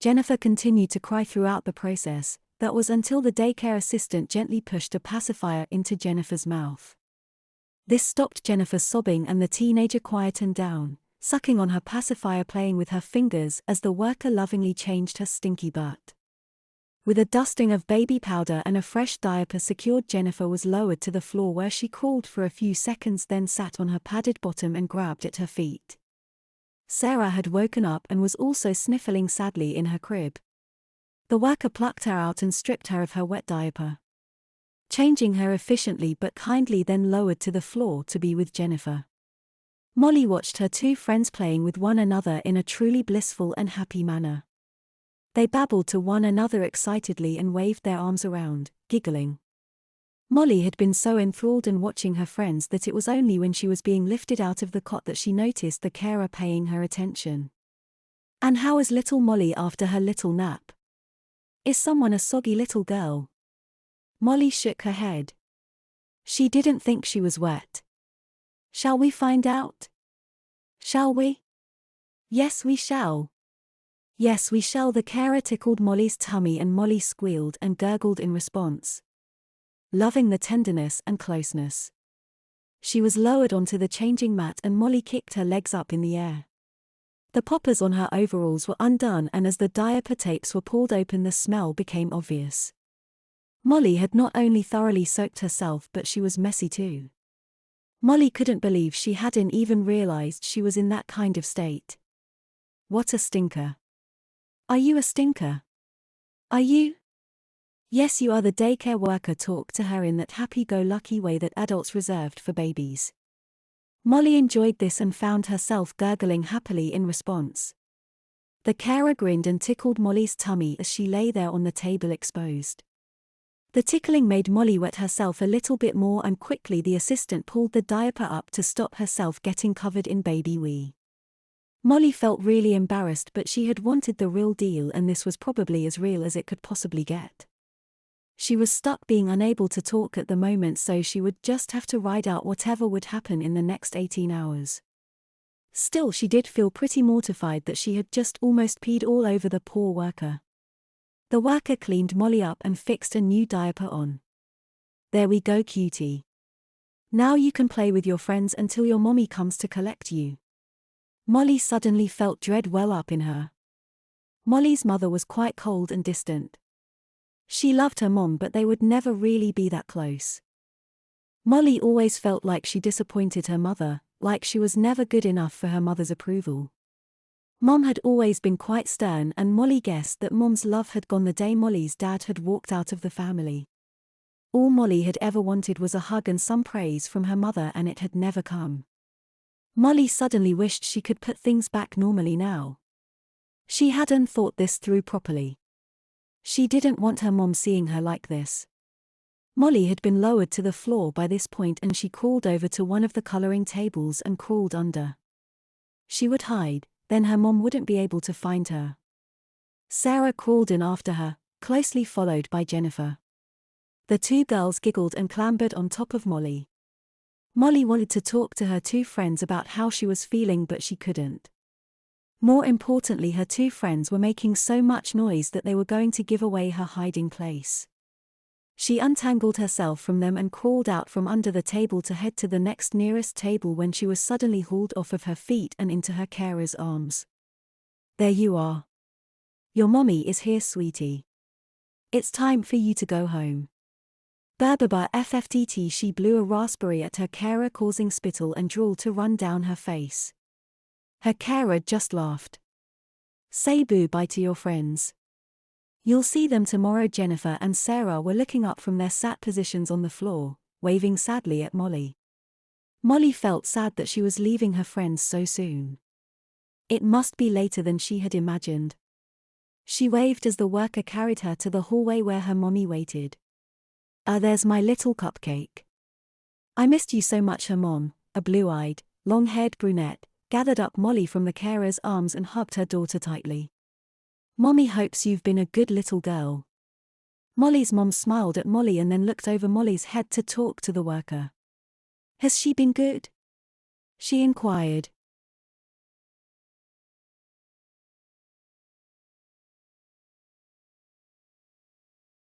Jennifer continued to cry throughout the process. That was until the daycare assistant gently pushed a pacifier into Jennifer's mouth. This stopped Jennifer sobbing and the teenager quietened down, sucking on her pacifier, playing with her fingers as the worker lovingly changed her stinky butt. With a dusting of baby powder and a fresh diaper secured, Jennifer was lowered to the floor where she crawled for a few seconds, then sat on her padded bottom and grabbed at her feet. Sarah had woken up and was also sniffling sadly in her crib. The worker plucked her out and stripped her of her wet diaper, changing her efficiently but kindly, then lowered to the floor to be with Jennifer. Molly watched her two friends playing with one another in a truly blissful and happy manner. They babbled to one another excitedly and waved their arms around, giggling. Molly had been so enthralled in watching her friends that it was only when she was being lifted out of the cot that she noticed the carer paying her attention. "And how is little Molly after her little nap? Is someone a soggy little girl?" Molly shook her head. She didn't think she was wet. "Shall we find out? Shall we?" "Yes, we shall. Yes, we shall." The carer tickled Molly's tummy and Molly squealed and gurgled in response, loving the tenderness and closeness. She was lowered onto the changing mat and Molly kicked her legs up in the air. The poppers on her overalls were undone, and as the diaper tapes were pulled open, the smell became obvious. Molly had not only thoroughly soaked herself, but she was messy too. Molly couldn't believe she hadn't even realized she was in that kind of state. What a stinker. "Are you a stinker? Are you?" "Yes, you are." The daycare worker talked to her in that happy-go-lucky way that adults reserved for babies. Molly enjoyed this and found herself gurgling happily in response. The carer grinned and tickled Molly's tummy as she lay there on the table exposed. The tickling made Molly wet herself a little bit more, and quickly the assistant pulled the diaper up to stop herself getting covered in baby wee. Molly felt really embarrassed, but she had wanted the real deal, and this was probably as real as it could possibly get. She was stuck being unable to talk at the moment, so she would just have to ride out whatever would happen in the next 18 hours. Still, she did feel pretty mortified that she had just almost peed all over the poor worker. The worker cleaned Molly up and fixed a new diaper on. "There we go, cutie. Now you can play with your friends until your mommy comes to collect you." Molly suddenly felt dread well up in her. Molly's mother was quite cold and distant. She loved her mom, but they would never really be that close. Molly always felt like she disappointed her mother, like she was never good enough for her mother's approval. Mom had always been quite stern, and Molly guessed that Mom's love had gone the day Molly's dad had walked out of the family. All Molly had ever wanted was a hug and some praise from her mother, and it had never come. Molly suddenly wished she could put things back normally now. She hadn't thought this through properly. She didn't want her mom seeing her like this. Molly had been lowered to the floor by this point, and she crawled over to one of the coloring tables and crawled under. She would hide, then her mom wouldn't be able to find her. Sarah crawled in after her, closely followed by Jennifer. The two girls giggled and clambered on top of Molly. Molly wanted to talk to her two friends about how she was feeling, but she couldn't. More importantly, her two friends were making so much noise that they were going to give away her hiding place. She untangled herself from them and crawled out from under the table to head to the next nearest table when she was suddenly hauled off of her feet and into her carer's arms. "There you are. Your mommy is here, sweetie. It's time for you to go home." Berbaba FFTT. She blew a raspberry at her carer, causing spittle and drool to run down her face. Her carer just laughed. "Say boo-bye to your friends. You'll see them tomorrow." Jennifer and Sarah were looking up from their sat positions on the floor, waving sadly at Molly. Molly felt sad that she was leaving her friends so soon. It must be later than she had imagined. She waved as the worker carried her to the hallway where her mommy waited. There's my little cupcake. I missed you so much." Her mom, a blue-eyed, long-haired brunette, gathered up Molly from the carer's arms and hugged her daughter tightly. "Mommy hopes you've been a good little girl." Molly's mom smiled at Molly and then looked over Molly's head to talk to the worker. "Has she been good?" she inquired.